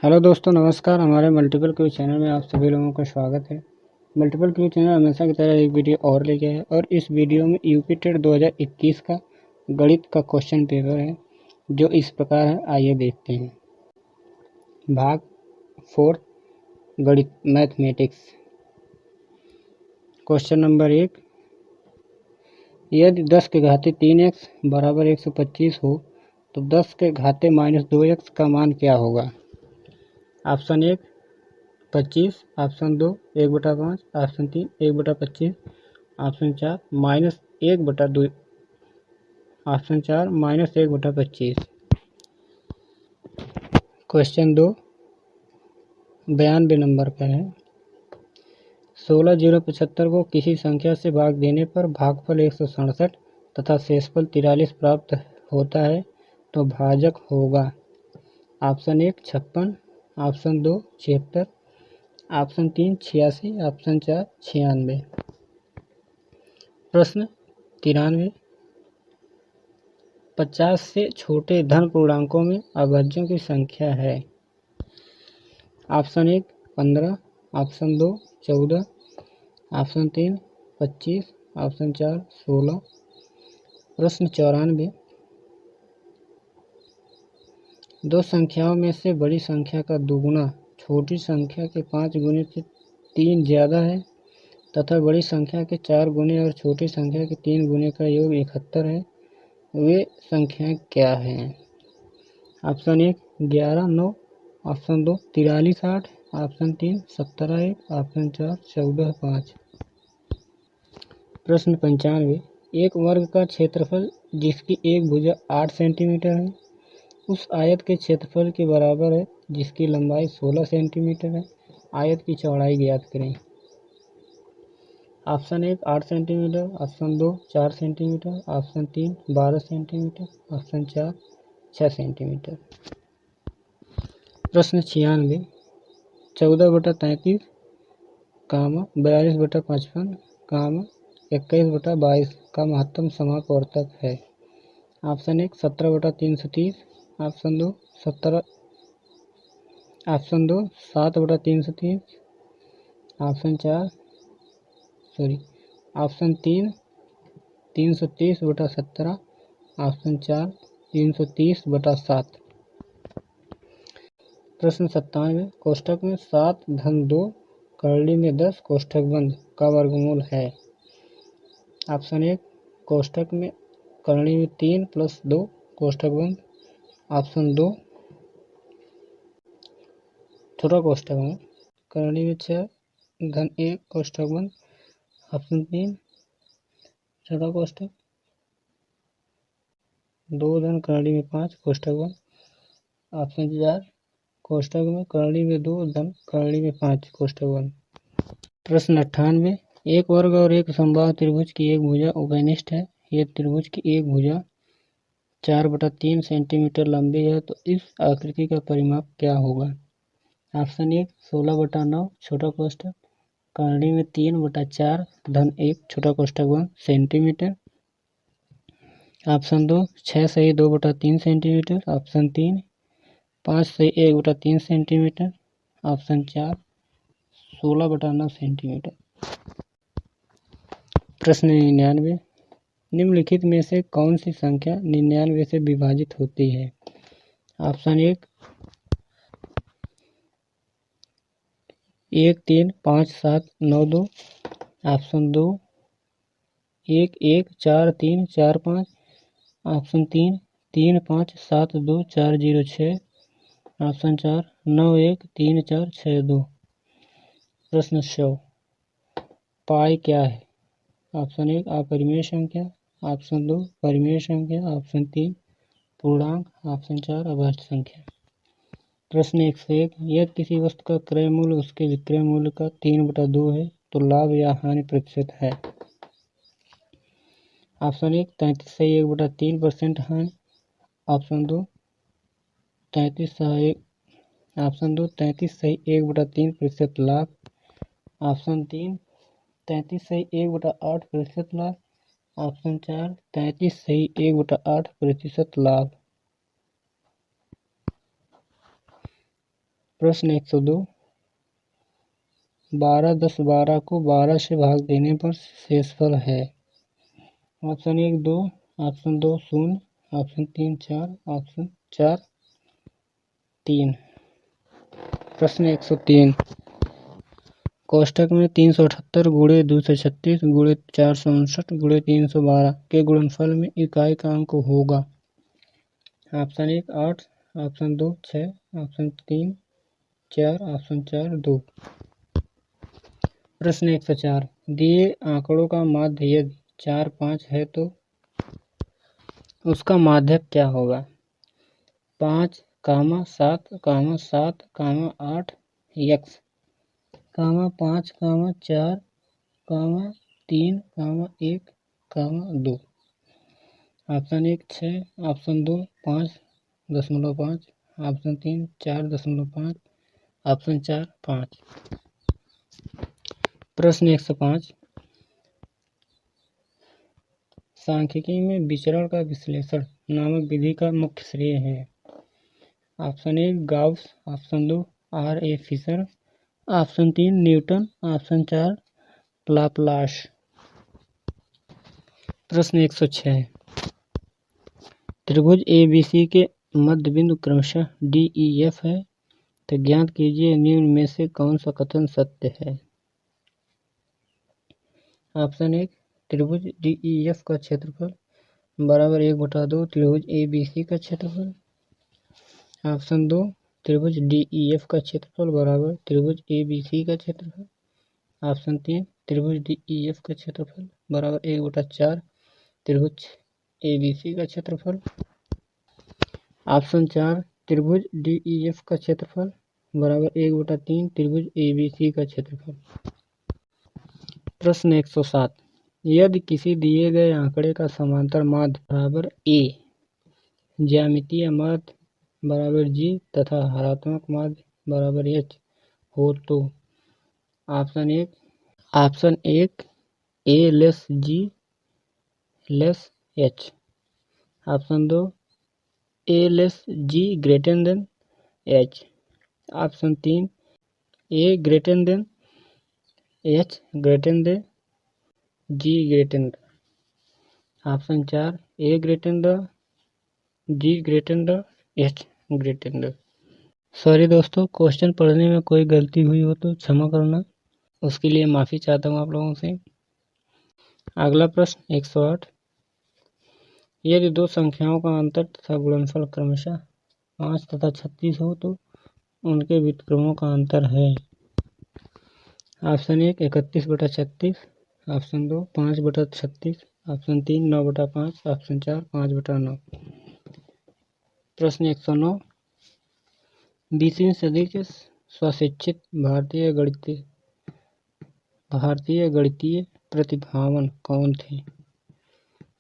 Hello दोस्तों, नमस्कार। हमारे मल्टीपल क्विज चैनल में आप सभी लोगों का स्वागत है। मल्टीपल क्विज चैनल हमेशा की तरह एक वीडियो और लेके आया और इस वीडियो में यूपी टेट 2021 का गणित का क्वेश्चन पेपर है जो इस प्रकार है। आइए देखते हैं। भाग 4 गणित मैथमेटिक्स। क्वेश्चन नंबर 1, यदि 10 के घाते 3x बराबर 125 हो तो 10 के घाते -2x का मान क्या होगा? Option 1 25, option 2 1/5, option 3 1/25, option 4 -1/2, option 4 -1/25। Question 2 92 number का है। 16,075 को किसी संख्या से भाग देने पर भागफल 167 तथा शेषफल 43 प्राप्त होता है तो भाजक होगा। Option 1 56, option 2 76, option 3 86, option 4 96। प्रश्न 93, 50 से छोटे धन पूर्णांकों में अभाज्यों की संख्या है। Option 1 15, option 2 14, option 3 25, option 4 16। प्रश्न 94, दो संख्याओं में से बड़ी संख्या का दुगुना छोटी संख्या के 5 गुने से 3 ज़्यादा है तथा बड़ी संख्या के 4 गुने और छोटी संख्या के 3 गुने का योग 71 है। वे संख्याएं क्या हैं? Option 1 11 9, option 2 43 8, option 3 17 1, option 4 14 5। प्रश्न 95, एक वर्ग का क्षेत्रफल जिसकी एक भुजा 8 सेंटीमीटर है उस आयत के क्षेत्रफल के बराबर है जिसकी लंबाई 16 सेंटीमीटर है। आयत की चौड़ाई ज्ञात करें। Option 1 8 centimetre, option 2 4 centimetre, option 3 12 centimetre, option 4 6 centimetre. प्रश्न 96, 14/33, 42/55, 21/22 का महत्तम समापवर्तक है। Option 1 17/330, option 2 7/330, option 3 330/17, option 4 330/7। प्रश्न 97, कोष्ठक में 7 धन 2 करली में 10 कोष्ठक बंद का वर्गमूल है। ऑप्शन 1 कोष्ठक में करली में 3 + 2 कोष्ठक बंद, ऑप्शन 2 छोटा कोष्ठक में करली में 6 धन 1 कोष्ठक बंद, ऑप्शन 3 छोटा कोष्ठक 2 धन करली में 5 कोष्ठक बंद, ऑप्शन 4 कोष्ठक में करली में 2 धन करली में 5 कोष्ठक बंद। प्रश्न 98, एक वर्ग और एक समबाहु त्रिभुज की एक भुजा उभयनिष्ठ है। यह त्रिभुज की एक भुजा 4/3 सेंटीमीटर लंबी है तो इस आकृति का परिमाप क्या होगा? ऑप्शन 1 16/9 छोटा कोष्ठक करली में 3/4 धन 1 छोटा कोष्ठक बंद सेंटीमीटर, ऑप्शन 2 6 सही 2/3 सेंटीमीटर, ऑप्शन 3 5 सही 1/3 सेंटीमीटर, ऑप्शन 4 16/9 सेंटीमीटर। प्रश्न 99, निम्नलिखित में से कौन सी संख्या 99 से विभाजित होती है? Option 1 1 3 5 7 9 2, option 2 1 1 4 3 4 5, option 3 3 5 7 2 4 0 6, option 4 9 1 3 4 6 2। प्रश्न 100, पाई क्या है? ऑप्शन 1 अपरिमेय संख्या, ऑप्शन 2 परिमेय संख्या, ऑप्शन 3 पूर्णांक, ऑप्शन 4 अभाज्य संख्या। प्रश्न 101, यदि किसी वस्तु का क्रय मूल्य उसके विक्रय मूल्य का 3/2 है तो लाभ या हानि प्रतिशत है। ऑप्शन 1 33 सही 1/3% हानि, ऑप्शन 2 33 सही 1/3% लाभ, ऑप्शन 3 33 सही 1/8% लाभ, ऑप्शन 4 33 सही 1/8% लाभ। प्रश्न 102 12 10 12 को 12 से भाग देने पर शेषफल है। Option 1 2, option 2 0, option 3 4, option 4 3। प्रश्न 103 कोष्टक में 378 गुणे 236 गुणे 459 गुणे 312 के गुणनफल में इकाई का अंक होगा। Option 1 8, option 2 6, option 3 4, option 4 2। प्रश्न 104 दिए आंकड़ों का माध्य यदि 4 5 है तो उसका माध्य क्या होगा। 5, 7, 7, 8 x, 5, 4, 3, 1, 2। Option 1 6, option 2 5.5, option 3 4.5, option 4 5। प्रश्न 105 सांख्यिकी में विचरण का विश्लेषण नामक विधि का मुख्य श्रेय है। Option 1 Gauss, option 2 R.A. Fisher, option 3 Newton, option 4 Laplace. प्रश्न 106 त्रिभुज ABC के मध्य बिंदु क्रमशः DEF है तो ज्ञात कीजिए निम्न में से कौन सा कथन सत्य है। ऑप्शन 1 त्रिभुज DEF का क्षेत्रफल बराबर 1/2 त्रिभुज ABC का क्षेत्रफल। ऑप्शन 2 त्रिभुज DEF का क्षेत्रफल बराबर त्रिभुज ABC का क्षेत्रफल। ऑप्शन 3 त्रिभुज DEF का क्षेत्रफल बराबर 1/4 त्रिभुज ABC का क्षेत्रफल। ऑप्शन 4 त्रिभुज DEF का क्षेत्रफल बराबर 1/3 त्रिभुज ABC का क्षेत्रफल। प्रश्न 107 यदि किसी दिए गए आंकड़े का समांतर माध्य बराबर A, ज्यामितीय माध्य बराबर G तथा हरात्मक माध्य बराबर H हो तो option 1 A less G less H, option 2 A less G greater than H, option 3 A greater than H greater than G greater than, option 4 A greater than G greater than H greater than. Sorry दोस्तों, question पढ़ने में कोई गलती हुई हो तो क्षमा करना, उसके लिए माफ़ी चाहता हूँ आप लोगों से। अगला प्रश्न 108 यदि दो संख्याओं का अंतर तथा गुणनफल क्रमशः 5 तथा 36 हो तो उनके व्युत्क्रमों का अंतर है। Option 1 31/36, option 2 5/36, option 3 9/5, option 4 5/9। प्रश्न 109 20वीं सदी के स्वशिक्षित भारतीय गणितीय प्रतिभावान कौन थे।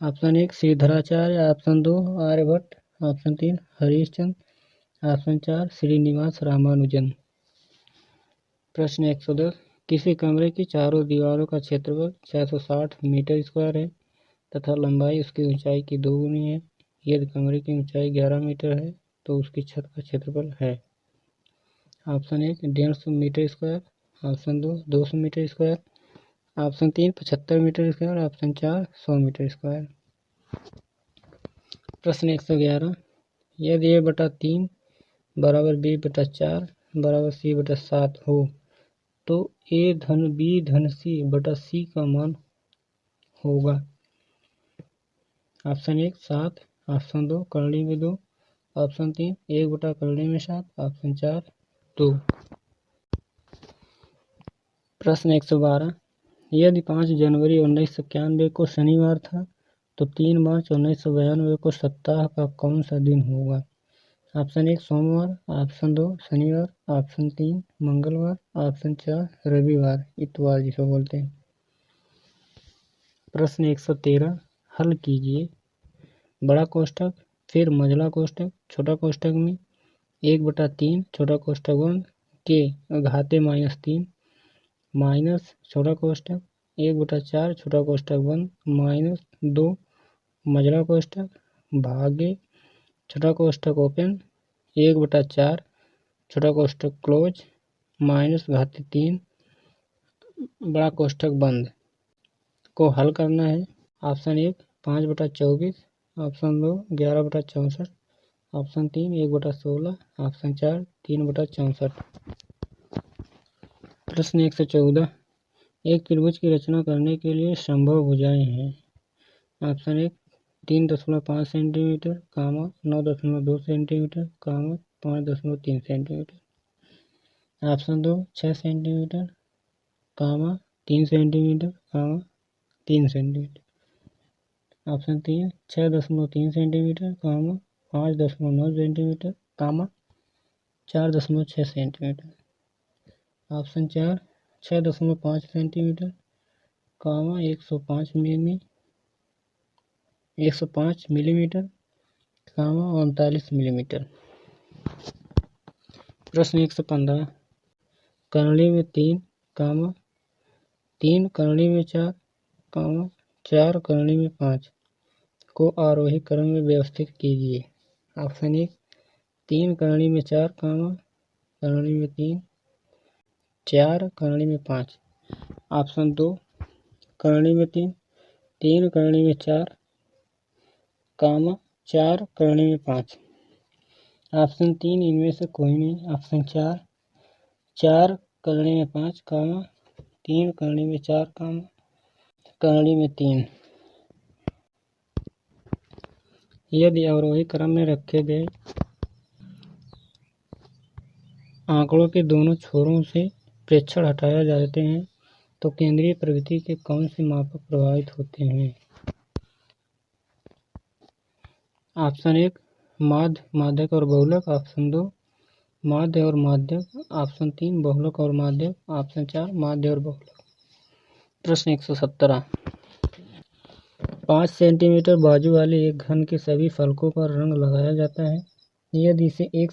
Option 1 Sridharacharya, option 2 Aryabhata, option 3 Harishchandra, option 4 Srinivasa Ramanujan. प्रश्न 110 किसी कमरे की चारों दीवारों का क्षेत्रफल 660 मीटर स्क्वायर है तथा लंबाई उसकी ऊंचाई की 2 गुनी है। यदि कमरे की ऊंचाई 11 मीटर है तो उसकी छत का क्षेत्रफल है। Option 1 150 metre square, option 2 200 metre square, option 3 75 metre square, option 4 100 metre square. प्रश्न 111 यदि A/3 बराबर B/4 बराबर C/7 हो तो A धन B धन C/C का मान होगा। ऑप्शन 1 7, ऑप्शन 2 करनी में 2, ऑप्शन 3 1/करनी में 7, ऑप्शन 4 2। प्रश्न 112 यदि 5 जनवरी 1991 को शनिवार था तो 3 मार्च 1992 को सप्ताह का कौन सा दिन होगा। ऑप्शन 1 सोमवार, ऑप्शन 2 शनिवार, ऑप्शन 3 मंगलवार, ऑप्शन 4 रविवार इतवार जिसे बोलते हैं। प्रश्न 113 हल कीजिए। बड़ा कोष्ठक फिर मझला कोष्ठक छोटा कोष्ठक में 1/3 छोटा कोष्ठक 1 के घाते -3 माइनस छोटा कोष्ठक 1/4 छोटा कोष्ठक 1 -2 मझला कोष्ठक भागे छोटा कोष्ठक ओपन 1/4 छोटा कोष्ठक क्लोज माइनस घातीय 3 बड़ा कोष्ठक बंद को हल करना है। Option 1 5/24, option 2 11/64, option 3 1/16, option 4 3/64। प्रश्न 114 एक त्रिभुज की रचना करने के लिए संभव भुजाएं हैं। Option 1 3.5 centimetre, 9.2 centimetre, 5.3 centimetre, option 2 6 centimetre, 3 centimetre, 3 centimetre, option 3 6.3 centimetre, 5.9 centimetre, 4.6 centimetre, option 4 6.5 centimetre, 105 millimetre, 39 millimetre. प्रश्न 115 करणी में 3, 3 करणी में 4, 4 करणी में 5 को आरोही क्रम में व्यवस्थित कीजिए। ऑप्शन 1 3 करणी में 4, करणी में 3, 4 करणी में 5, ऑप्शन 2 करणी में 3, 3 करणी में 4, 4 करणी में 5, ऑप्शन 3 इनमें से कोई नहीं, ऑप्शन 4 4 करणी में 5, 3 करणी में 4, करणी में 3। यदि अवरोही क्रम में रखे गए आंकड़ों के दोनों छोरों से प्रेक्षण हटाया जाते हैं तो केंद्रीय प्रवृत्ति के कौन से मापक प्रभावित होते हैं। ऑप्शन 1 माध्य, माध्यक और बहुलक, ऑप्शन 2 माध्य और माध्यक, ऑप्शन 3 बहुलक और माध्यक, ऑप्शन 4 माध्य और बहुलक। प्रश्न 117 5 सेंटीमीटर बाजू वाले एक घन के सभी फलकों पर रंग लगाया जाता है। यदि इसे 1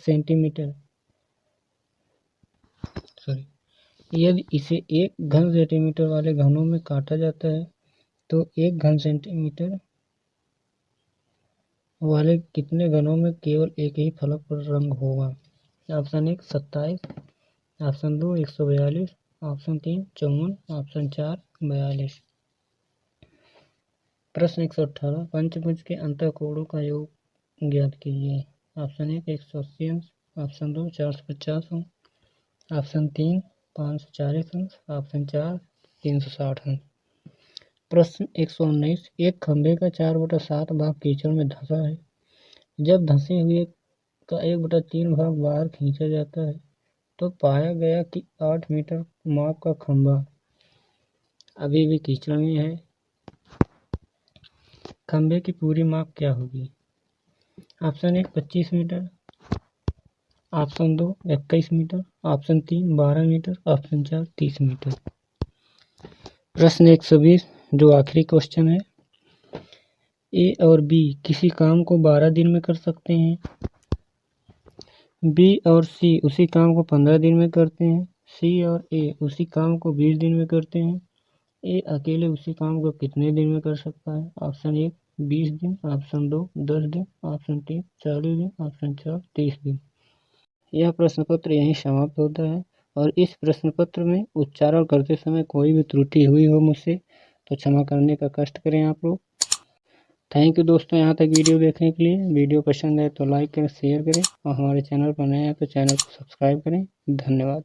घन सेंटीमीटर वाले घनों में काटा जाता है तो 1 घन सेंटीमीटर वाले कितने घनों में केवल एक ही फलक पर रंग होगा। Option 1 27, option 2 142, option 3 54, option 4 42। प्रश्न 118 पंचभुज के अंतःकोणों का योग ज्ञात कीजिए। ऑप्शन 1 180 अंश, ऑप्शन 2 450 अंश, ऑप्शन 3 540 अंश, ऑप्शन 4 360 अंश। प्रश्न 119 एक खंभे का 4/7 भाग कीचड़ में धंसा है। जब धंसे हुए का 1/3 भाग बाहर खींचा जाता है तो पाया गया कि 8 मीटर माप का खंभा अभी भी कीचड़ में है। खंभे की पूरी माप क्या होगी। Option 1 25 metre, option 2 21 metre, option 3 12 metre, option 4 30 metre. प्रश्न 120 जो आखिरी क्वेश्चन है, ए और बी किसी काम को 12 दिन में कर सकते हैं। बी और सी उसी काम को 15 दिन में करते हैं। सी और ए उसी काम को 20 दिन में करते हैं। ए अकेले उसी काम को कितने दिन में कर सकता है। ऑप्शन 1 20 दिन, ऑप्शन 2 10 दिन, ऑप्शन 3 40 दिन, ऑप्शन 4 30 दिन। यह प्रश्न पत्र यहीं समाप्त होता है और इस प्रश्न पत्र में उच्चारण करते समय कोई भी त्रुटि हुई हो मुझसे तो क्षमा करने का कष्ट करें आप लोग। थैंक यू दोस्तों यहाँ तक वीडियो देखने के लिए। वीडियो पसंद है तो लाइक करें, शेयर करें और हमारे चैनल पर नए हैं तो चैनल को सब्सक्राइब करें। धन्यवाद।